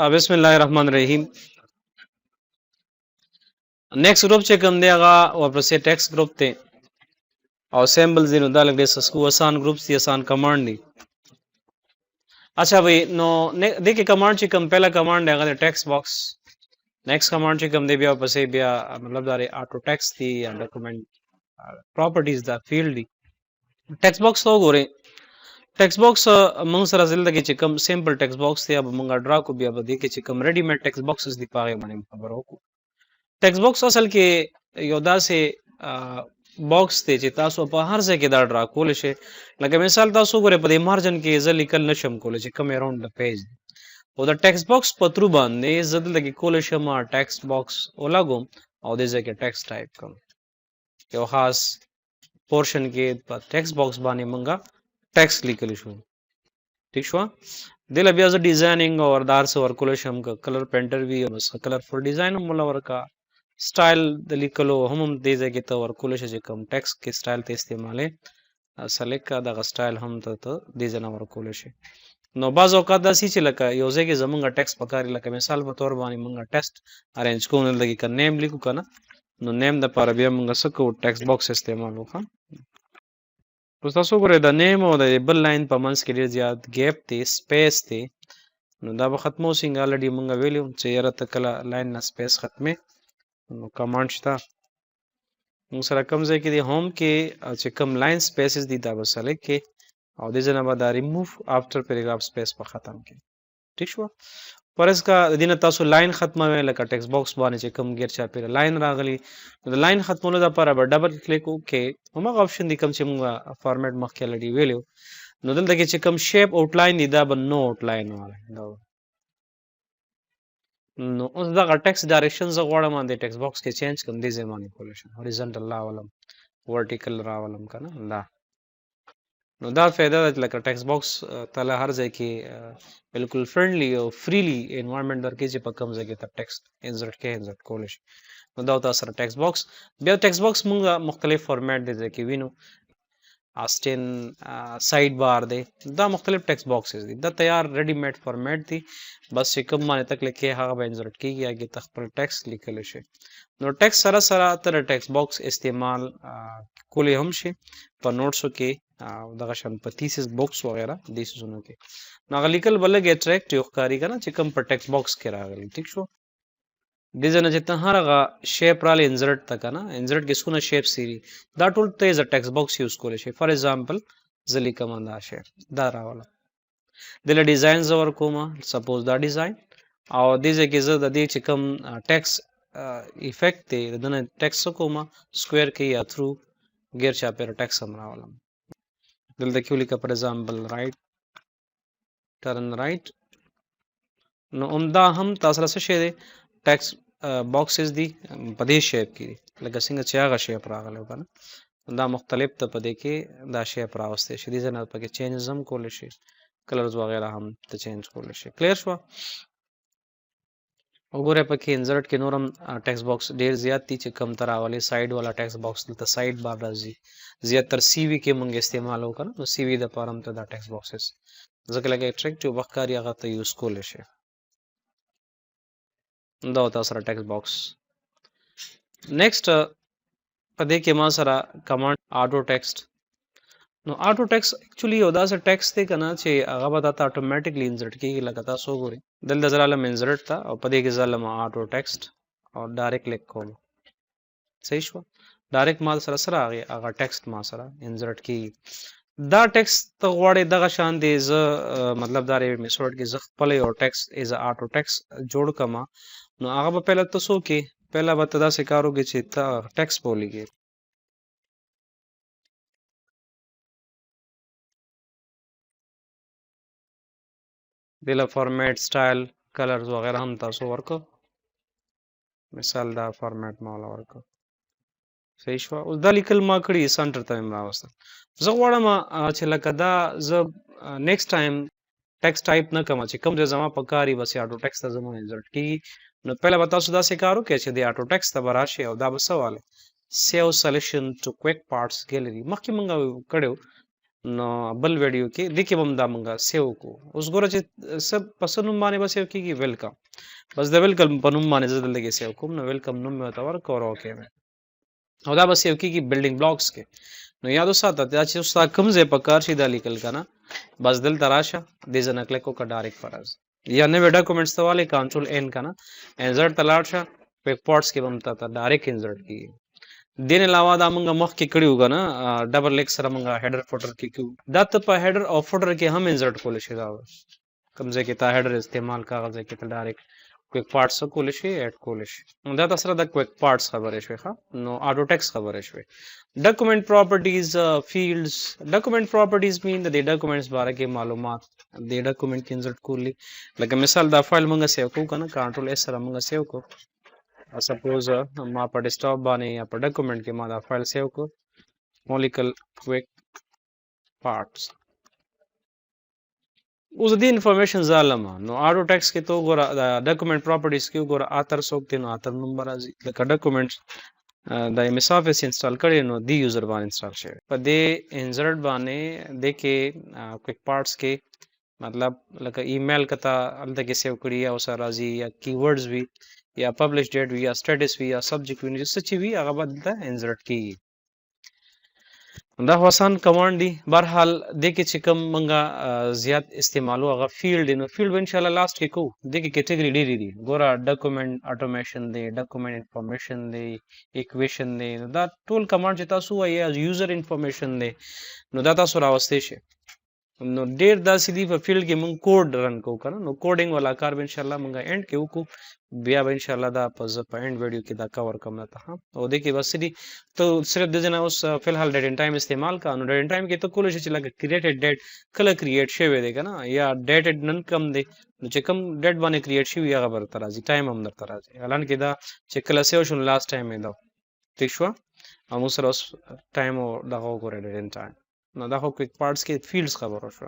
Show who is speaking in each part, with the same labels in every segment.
Speaker 1: بسم الله الرحمن الرحیم. نیکسٹ گروپ چې کوم دی هغه ورپسې ټیکس گروپ دی او سیمبل دی. نو دا لګ ډېر سکو آسان گروپ دی، آسان کمانډ دی. اچھا وای نو دغه کمانډ چې کوم پهلا کمانډ دی هغه ټیکس باکس. نیکسٹ کمانډ چې کوم دی بیا ورپسې بیا مطلب دا اټو ټیکس دی یا ډاکومنٹ پراپرټیز دا فیلډ دی. ټیکس باکس تو ګورئ، ټیکس باکس موږ سره زلدګي چې کوم سیمپل ټیکس باکس دی به موږ ډرا کو بیا به دي کې چې کوم ریډي میډ ټیکس باکسز دی پاغه باندې خبرو کو. ټیکس باکس اصل کې یو داسې باکس دی چې تاسو په هر ځای کې دا ډرا کول شي. لکه مثال تاسو ګورئ په دې مارجن کې زه لیکل نشم کولای چې کوم اراوند د پیج دی او د ټیکس باکس په ترو باندې زه دلته کول شم ټیکس باکس ولاګوم او د ځای کې ټیکس ټایپ کوم. یو خاص پورشن کې په ټیکس باکس باندې مونږه ټیکس لیکل شو. ٹھیک شو دل بیا ز ډیزاینینګ او دار سره ورکول شم ک کلر پینټر وی او کلرفل ډیزاین مولا ورکا سټایل د لیکلو هم دې ځای ته ورکول شي چې کوم ټیکس کې سټایل ته استعماله سلیکټ کا د سټایل هم ته دې ځنه ورکول شي. نو بعض اوقات داسې چې لکه یو ځای کې زمونږ ټیکس پکاري، لکه مثال په تور باندې مونږ ټیکس ارینج کوو لګي ک نیم لیکو کنه. نو نیم د پر بیا مونږ سکو ټیکس باکس استعمال وکړو. تاسو ګورئ د نیم او د بل لاین په منځ کې ډیر زیات ګیپ دی، سپیس دی. نو دا به ختمو څنګه الریډي مونږ ویلو چې یاره ته کله لاین نه سپیس ختمه. نو کمانډ شته موږ سره کوم ځای کې دی هوم کې چې کوم لاین سپیسز دي دا به سلیکټ کې او د ځنه به دا ریموو افټر پیراګراف سپیس په ختم کې. ٹھیک شو پرس کا دینه تاسو لاین ختموي لکه ټیکس باکس باندې چې کوم غیر چا پیر لاین راغلی د لاین ختمولو لپاره به ډبل کلیک وکړئ. همغه اپشن دی کوم چې موږ فارمیټ مخکې لري ویلو. نو دلته کې چې کوم شیپ اوټ لاین دی دا به نو اوټ لاین وره. نو اوس دا ټیکس ډایرکشن زه غواړم د ټیکس باکس کې چینج کوم دي زمانه کول شي هوریزونټل لا ولم ورټیکل را ولم کنه لا. نو دا فائدہ ده لکه ټیکس باکس تله هر ځای کې بالکل فرندلی او فریلی انوایرنمنت درکې چې په کوم ځای کې ته ټیکس انسرټ کې انسرټ کول شي. نو دا تاسو سره ټیکس باکس بیا ټیکس باکس موږ مختلف فارمیټ دي ځکه وینو آستین سایډ بار دی دا مختلف ټیکس باکسز دي دا تیار ریډي میډ فارمیټ دي بس چې کوم باندې تک لیکي هغه به انسرټ کیږي هغه تخپل ټیکس لیکل شي. نو ټیکس سره سره تر ټیکس باکس استعمال کولی هم شي په نوټسو کې دغه شان په تھیسس باکس وغیرہ د سيزونو کې. نو غلیکل بلګ اټریکټیو ښکاری کنه چې کوم په ټیکس باکس کې راغلی. ٹھیک شو ډیزاین چې ته هرغه شیپ را انسرټ تک نه انسرټ کې سونه شیپ سری دا ټول ته ز ټیکس باکس یوز کول شي. فار ایگزامپل زلی کماندا شیپ دا راولا دل ډیزاین زور کومه سپوز دا ډیزاین او دې کې زه د دې چې کوم ټیکس افیکټ دی دنه ټیکس کومه سکوير کې یا تھرو غیر چا پر ټیکس هم راولم. دلته کې ولیکه فار ایگزامپل رائټ ټرن رائټ. نو عمدا هم تاسو سره څه شی دی ټیکس باکسز دی په دې شیپ کې لکه څنګه چې هغه شیپ راغلی کنه دا مختلف ته په دې کې دا شیپ راوسته شي. دې نه پکې چینجز هم کول شي کلرز وغیرہ هم ته چینج کول شي. کلیر شو وګوره پکې انسرټ کې نورم ټیکس باکس ډیر زیات دي چې کم تر اوله سایډ والا ټیکس باکس ته سایډ بار راځي زیات تر سی وی کې مونږ استعمال وکړو. نو سی وی د پارم ته دا ټیکس باکسز ځکه لګي اټریکټیو وقاری هغه ته یوز کول شي. دا تاسو سره ټیکس باکس. نیکسٹ په دې کې ما سره کمانډ اټو ټیکسټ. نو اټو ټیکس اکچولی یو داسې ټیکس دی کنه چې هغه به تاسو اتوماتیکلی انسرټ کیږي لکه تاسو وګورئ دلته زرالم انسرټ تا او په دې کې زرالم اټو ټیکسټ او ډایرکټ کلیک کوم. صحیح شو ډایرکټ مال سره سره هغه ټیکسټ ما سره انسرټ کیږي. دا ټیکسټ ته غواړي دغه شان دی ز مطلب دا میثود کې ز خپل یو ټیکسټ از اټو ټیکسټ جوړ کما. نو هغه په پهله تاسو کې پهلا به تدا سکاروږي چې تا ټیکس بولیږي دله فارمیټ سټایل کلرز وغیرہ هم تاسو ورکو. مثال دا فارمیټ مولا ورکو. صحیح شو اوس دا لیکل ما کړی سنټر ته راوسته. زه غواړم چې لکه دا زه نیکسټ ټایم ټیکس ټایپ نه کوم چې کوم ځای زما په کاری بس اټو ټیکس ته زما انسرټ کیږي. نو پهله به تاسو دا سکارو کې چې د اټو ټیکس ته براشي او دا به سواله سیو سلیکشن ټو کویک پارټس ګیلری مخکې مونږ کړو نو بل ویډیو کې د کې هم دا مونږه سیو کو اوس ګوره چې سب پسنوم باندې بس یو کېږي ویلکم بس د ویلکم په نوم باندې زه دلته کې سیو کوم نو ویلکم نوم مې ورته ورکړ او اوکې مې او دا بس یو کېږي بلډینګ بلاکس کې نو یاد وساته دا چې اوس تا کوم ځای په کار شي دا لیکل کنه بس دلته راشه دې ځنه کلیک وکړه ډایرکټ فرض یا نوې ډاکومېنټس ته والے کنټرول ان کنه انسرټ ته لاړ شه په پورټس کې هم ته ډایرکټ انسرټ کیږي دین علاوه دا مونږه مخ کې کړیو غا نه ډبل لیک سره مونږه هډر فوټر کې کیو دا ته په هډر او فوټر کې هم انسرټ کول شي دا کمزې کې تا هډر استعمال کاغذ کې ته ډایرکټ کویک پارټس کول شي اډ کول شي دا تاسو د کویک پارټس خبرې شوي ښه نو اټو ټیکس خبرې شوي ډاکومېنټ پراپرټیز فیلډز ډاکومېنټ پراپرټیز مین د ډاکومېنټس باره کې معلومات د ډاکومېنټ کې انسرټ کولی لکه مثال دا فایل مونږه سیو کو کنه کنټرول اس سره مونږه سیو کو سپوز ما په ډیسکټاپ باندې یا په ډاکومېنټ کې ما دا فایل سیو کو مولکل کویک پارټس اوس د انفارمیشن ظالما نو اټو ټیکس کې تو ګوره د ډاکومېنټ پراپرټیز کې ګوره اتر سوک ته نو اتر نمبر راځي لکه ډاکومېنټس د ایم ایس افیس انسټال کړي نو دی یوزر باندې انسټال شوی په دې انسرټ باندې د کې کویک پارټس کې مطلب لکه ایمیل کته الته کې سیو کړی او سره راځي یا کیورډز وی یا پبلش ډیټ وی یا سټیټس وی یا سبجیکټ وی چې څه وی هغه به د انسرټ کیږي دا آسان کمانډ دی بهرحال د کې چې کوم منګه زیات استعمالو هغه فیلډ نو فیلډ ان شاء الله لاست کې کو د کې کیټګری ډیری دي ګوره ډاکومېنټ اټومیشن دی ډاکومېنټ انفارمیشن دی ایکویشن دی دا ټول کمانډ چې تاسو وایي از یوزر انفارمیشن دی نو دا تاسو راوستي شي نو ډیر داسې دی په فیلډ کې مونږ کوډ رن کو کنه نو کوډینګ والا کار به ان شاء الله مونږه اینډ کې وکړو بیا به ان شاء الله دا په اینډ ویډیو کې دا کور کوم نه ته او د کې بس دی ته صرف د جنا اوس فی الحال ډیټ ان ټایم استعمال کا نو ډیټ ان ټایم کې ته کول شي چې لکه کریټډ ډیټ کله کریټ شوی دی کنه یا ډیټډ نن کم دی نو چې کم ډیټ باندې کریټ شوی هغه برته راځي ټایم هم درته راځي اعلان کې دا چې کله سیو شون لاست ټایم یې دا ٹھیک شو هم سره اوس ټایم او دغه وګورئ ډیټ ان ټایم نو دا خو کویک پارټس کې فیلډز خبره شو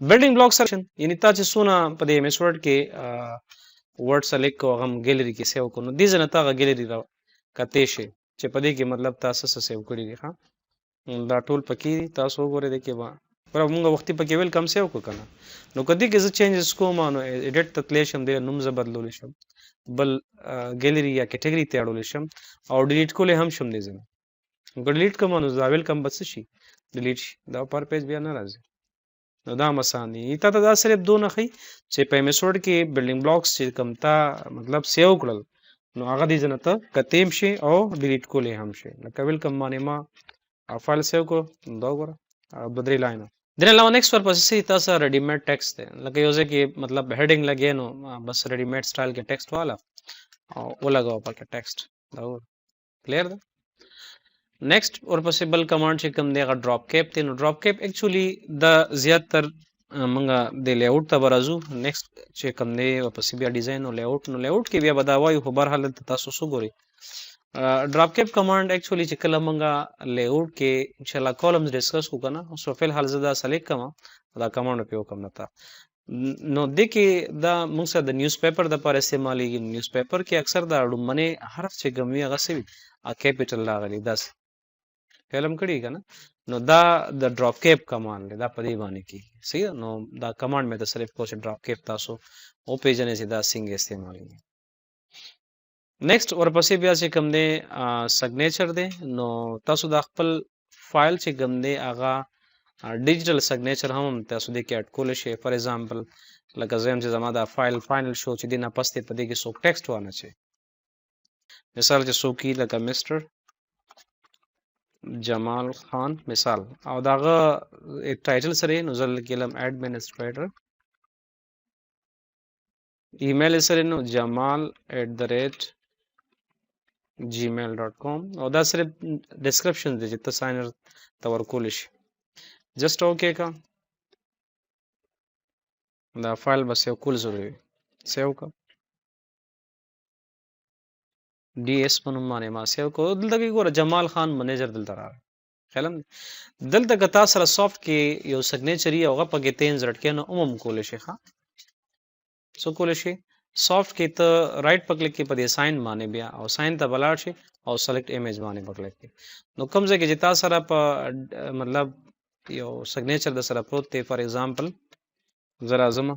Speaker 1: بلډینګ بلاک سیکشن یعنی تا چې سونه په دې ایم ایس ورډ کې ورډ سلیکټ کو غم ګیلری کې سیو کو نو دې ځنه تا ګیلری را کته شي چې په دې کې مطلب تاسو څه سیو کړی دی ها دا ټول پکې تاسو وګورئ د کې با پر موږ وختي پکې ویل کم سیو کو کنه نو کدی کې څه چینجز کوم نو ایډیټ تکلیشم دې نوم ز بدلول شم بل ګیلری یا کیټګری ته اړول شم او ډیلیټ کولې هم شم دې ځنه ډیلیټ کوم نو زاویل کم بس شي ډیلیټ شي دا پر پیج بیا نه راځي نو دا مسان دي ته دا صرف دوه نه خي چې په میثود کې بلډینګ بلاکس چې کم تا مطلب سیو کړل نو هغه دي جنته کتیم شي او ډیلیټ کولې هم شي لکه ویل کم باندې ما فایل سیو کو دا وګوره بدري لاین دین علاوه نیکسٹ پرپس سي تاسو ریډی میډ ټیکسټ دی لکه یو ځکه مطلب هډینګ لګې نو بس ریډی میډ سټایل کې ټیکسټ والا او ولګاو پکې ټیکسټ دا کلیئر ده نیکسٹ اور پوسیبل کمانډ چې کوم دی هغه ډراپ کیپ دی نو ډراپ کیپ اکچولی د زیاتر منګه د لیاوټ ته برازو نیکسٹ چې کوم دی او پسې بیا ډیزاین او لیاوټ نو لیاوټ کې بیا بداوي خو بهر حالت تاسو وګورئ ډراپ کیپ کمانډ اکچولی چې کله منګه لیاوټ کې ان شاء الله کالمز ډیسکس کو کنه سو فل حال زدا سلیکټ کما دا کمانډ په کوم نتا نو د کې دا موږ سره د نیوز پیپر د پر استعمالي نیوز پیپر کې اکثر دا اړمنه حرف چې ګموي هغه سوي ا کیپټل راغلي داس فلم کړي کنه نو دا د ډراپ کیپ کمانډ دا په دی باندې کې صحیح نو دا کمانډ مې د صرف کوڅ ډراپ کیپ تاسو او پیجنې سیدا سنگ استعمالي نیکسٹ اور پسې بیا چې کوم دی سګنیچر دی نو تاسو د خپل فایل چې کوم دی هغه ډیجیټل سګنیچر هم تاسو د کې اډ کول شي فار ایگزامپل لکه زم چې زما دا فایل فائنل شو چې دینه پسته په دې کې څوک ټیکسټ وانه شي مثال چې څوک لکه مستر جمال خان مثال او داغه ټایټل سره نو زل کلم ایڈمنسټریټر ایمیل سره نو jamal@gmail.com او دا صرف ډسکرپشن دی چې تاسو ساينر تور کول شي جست اوکے کا دا فایل بس یو کول ضروري سیو کا D S په نوم باندې ما سیو کو دلته کې ګوره جمال خان منیجر دلته راغی خیالم دلته کتا سره سافت کې یو سګنیچر یو غو په کې تین زړټ کې نو عموم کول شي ښا سو کول شي سافت کې ته رائټ په کلیک کې په دې ساين باندې بیا او ساين ته بلاړ شي او سلیکټ ایمیج باندې په کلیک کې نو کوم ځای کې چې تاسو سره په مطلب یو سیګنیچر د سره پروت دی فار ایگزامپل زه راځم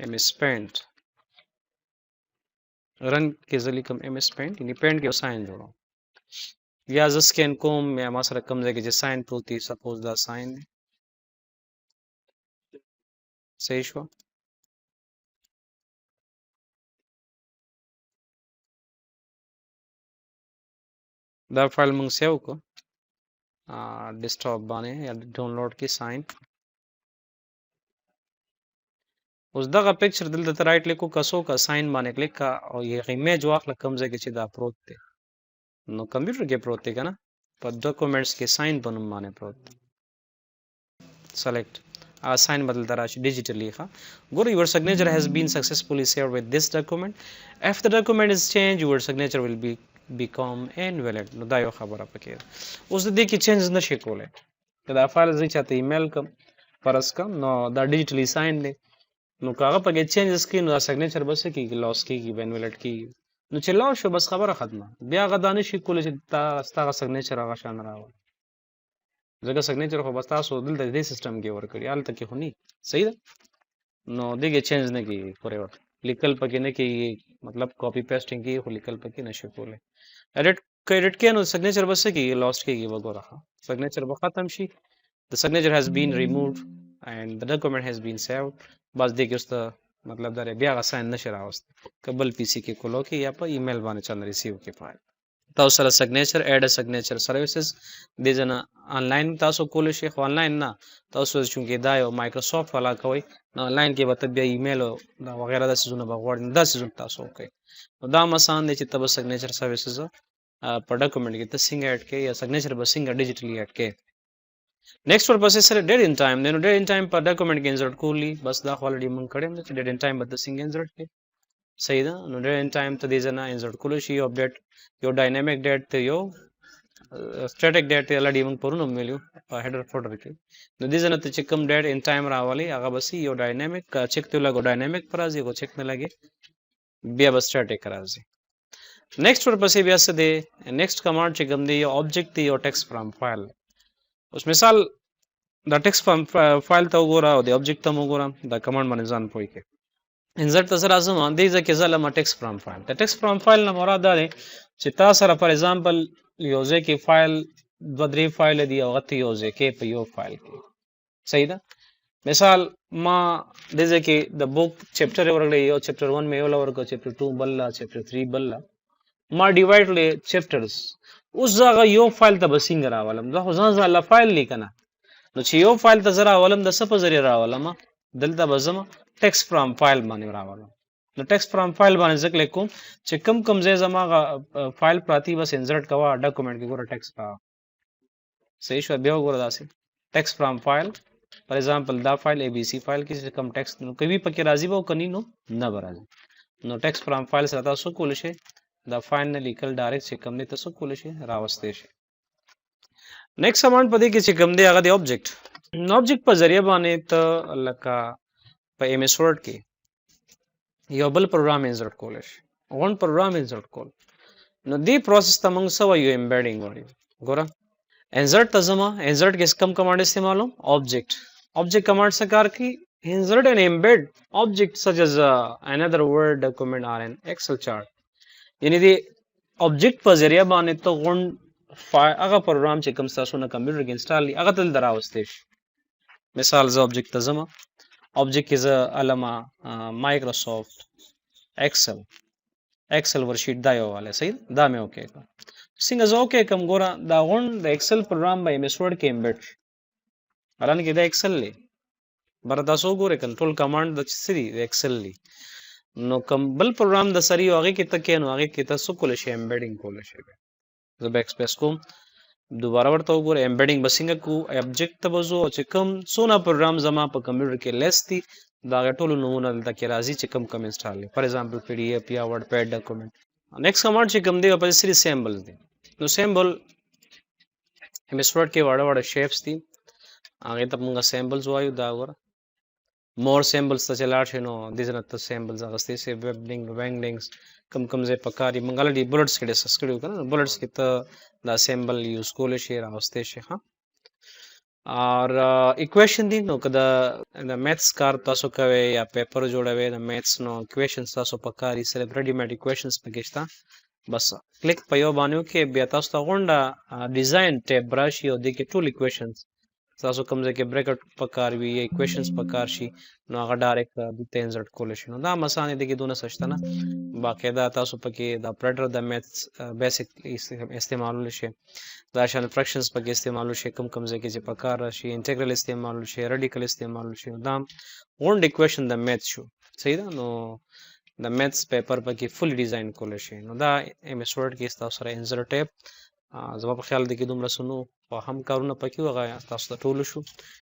Speaker 1: ایم سپینټ رن کې زه لیکم ایم سپینټ یعنې پینټ کې یو ساين جوړوم یا زه سکین کوم یا ما سره کوم ځای کې چې ساين پروت دی سپوز دا ساين دی صحیح شو دا فایل موږ سیو کو ډیسکټاپ باندې یا ډاونلوډ کې ساين اوس دغه پکچر دلته ته رائټ لیکو کسو کا ساين باندې کلیک کا او یې امیج واخله کوم ځای کې چې دا پروت دی نو کمپیوټر کې پروت دی کنه په ډاکومېنټس کې ساين په نوم باندې پروت دی select sign badal tarash digitally ha go your signature has been successfully saved with this document if the document is changed your signature will become invalid no da yo khabara pake us de ki change na shi kole kada file zai chate email kam paras kam no da digitally sign le no kaga pake changes ki no signature bas ki loss ki invalid ki no chelaw sho bas khabara khatma bia gada ne shi kole ta sta signature aga shan rawa ځکه سیګنیچر خو بس تاسو دلته دې سیستم کې ورکړی هلته کې خو نه صحیح ده نو دغه چینج نه کیږي پورې وخت لیکل پکې نه کیږي مطلب کاپی پیسټینګ کې خو لیکل پکې نشي کولای ایډیټ کې نو سیګنیچر بس کیږي لاست کیږي وګوره سیګنیچر به ختم شي the signature has been removed and the document has been saved بس دغه است مطلب دا بیا غسان نشي راوست کبل پی سي کې کولو کې یا په ایمیل باندې چل ریسیو کې فایل تاسو سره سیګنیچر اډ سیګنیچر سرویسز د جنا آنلاین تاسو کول شي خو آنلاین نه تاسو چې دا یو مایکروسافټ والا کوي نو آنلاین کې به بیا ایمیل او دا وغیرہ د سيزونه بغوړ دا سيزونه تاسو کوي نو دا مسان دي چې تاسو سیګنیچر سرویسز په ډاکومېنټ کې تاسو څنګه اډ کې یا سیګنیچر به څنګه ډیجیټلی اډ کې نیکسٹ ورپسې سره ډیټ ان ټایم نو ډیټ ان ټایم په ډاکومېنټ کې انسرټ کولی بس دا خپل مونږ کړم چې ډیټ ان ټایم به تاسو څنګه انسرټ کې صحیح ده نو ډیټ ان ټایم ته دې ځنه انسرټ کول شي اپډیټ یو ډاینامیک ډیټ ته یو static date already موږ پرونو ویلو هډر فولډر کې نو دې ځنه ته چې کوم ډیټ ان ټایم راولي هغه بس یو ډاینامیک چیک ته لګو ډاینامیک پر راځي کو چیک نه لګي بیا بس static راځي نیکسٹ ورپسې بیا څه دی نیکسٹ کمانډ چې کوم دی یو آبجیکټ دی یو ټیکست فرام فایل اوس مثال دا ټیکست فرام فایل ته وګوره او د آبجیکټ ته وګوره دا کمانډ باندې ځان پوي کې انسرټ ته سره اعظم دې ځکه زلم ټیکست فرام فایل د ټیکست فرام فایل نه مراد ده چې تاسو سره فار ایگزامپل یو ځکه فایل دو درې فایل دی او غته یو ځکه په یو فایل کې صحیح ده مثال ما دې ځکه د بوک چپټر ورغلی یو چپټر 1 مې یو ورکو چپټر 2 بل چپټر 3 بل ما ډیوایډ له چپټرز اوس زغه یو فایل ته بسنګ راولم زه ځان ځله فایل لیکنه نو چې یو فایل ته زرا ولم د څه په ذریعہ راولم دلته بزم ټیکست فرام فایل باندې راولم نو ټیکست فرام فایل باندې ځکه لیکم چې کم ځای زماغه فایل پراتی بس انسرټ کوا ډاکومېنټ کې ګوره ټیکست را صحیح شو بیا وګوره داسې ټیکست فرام فایل فار ایگزامپل دا فایل ای بی سی فایل کې کم ټیکست نو کوي پکې راځي وو کني نو نه راځي نو ټیکست فرام فایل سره تاسو کول شي دا فایل نه لیکل ډایرکټ چې کم نه تاسو کول شي راوستي شي نیکسٹ کمانډ پدې کې چې کم دی هغه دی آبجیکټ نو آبجیکټ په ذریعہ باندې ته لکه په ایم ایس ورډ کې یو بل پروګرام انسرټ کول شي غون پروګرام انسرټ کول نو دی پروسس ته موږ سو یو امبیډینګ وایي ګوره انسرټ ته زما انسرټ کې کم کمانډ استعمالو آبجیکټ کمانډ څخه کار کوي insert and embed object such as another word document or an excel chart یعنی دی آبجیکټ په ذریعہ باندې ته غون هغه پروګرام چې کوم تاسو نه کمپیوټر کې انسټال هغه تل دراوستې شي مثال ز آبجیکټ ته زما آبجیکټ کې ز علما مایکروسافټ ایکسل ورشیټ دا یو والے صحیح دا مې اوکې څنګه زه اوکې کوم ګوره دا غون د ایکسل پروګرام به ایم ایس ورډ کې امبیډ الان کې دا ایکسل لې بر تاسو ګوره کنټرول کمانډ د سری د ایکسل لې نو کوم بل پروګرام د سری هغه کې تکې نو هغه کې تاسو کول شي امبیډینګ کول شي زه بیک سپیس کوم دوباره ورته وګوره امبیډینګ بسنګ کو آبجیکټ ته وځو چې کوم سونا پروګرام زما په کمپیوټر کې لیستی دا ټول نمونه د کې راځي چې کوم انسټال فار ایگزامپل پی ډی اف یا ورډ پیډ ډاکومېنټ نیکسٹ کمانډ چې کوم دی په سری سیمبلز دي نو سیمبل ایم ایس ورډ کې وړه شیپس دي هغه ته موږ سیمبلز وایو دا وګوره مور سیمبلز ته چلاړ شي نو د دې نه سیمبلز هغه ستې ویبډینګ وینګډینګز کم ځای پکاري منګل دی بولټس کې ډیسکس کړو کنه بولټس کې ته دا سیمبل یوز کول شي راوستي شي ها اور اکویشن دي نو که د میثس کار تاسو کوي یا پیپر جوړوي د میثس نو اکویشنز تاسو په کاري سره ریډي میډ اکویشنز پکې شته بس کلیک په یو باندې وکړئ بیا تاسو ته غونډه ډیزاین ټیب راشي او د کې ټول اکویشنز تاسو کوم ځای کې بریکټ په کار وي یا اکویشنز په کار شي نو هغه ډایرکټ د انسرټ کول شي نو دا مسانه دي کې دونه سشته نه باقاعده تاسو پکې د اپریټر د میثس بیسیک استعمالول شي دا شان فرکشنز پکې استعمالول شي کوم ځای کې چې په کار راشي انټیګرل استعمالول شي ریډیکل استعمالول شي دا غونډ اکویشن د میثس شو صحیح ده نو د میثس پیپر پکې فل ډیزاین کول شي نو دا ایم ایس ورډ کې تاسو سره انسرټ ټیب زما په خیال دی کې دومره سنو او هم کارونه پکې وغه تاسو ته ټول شو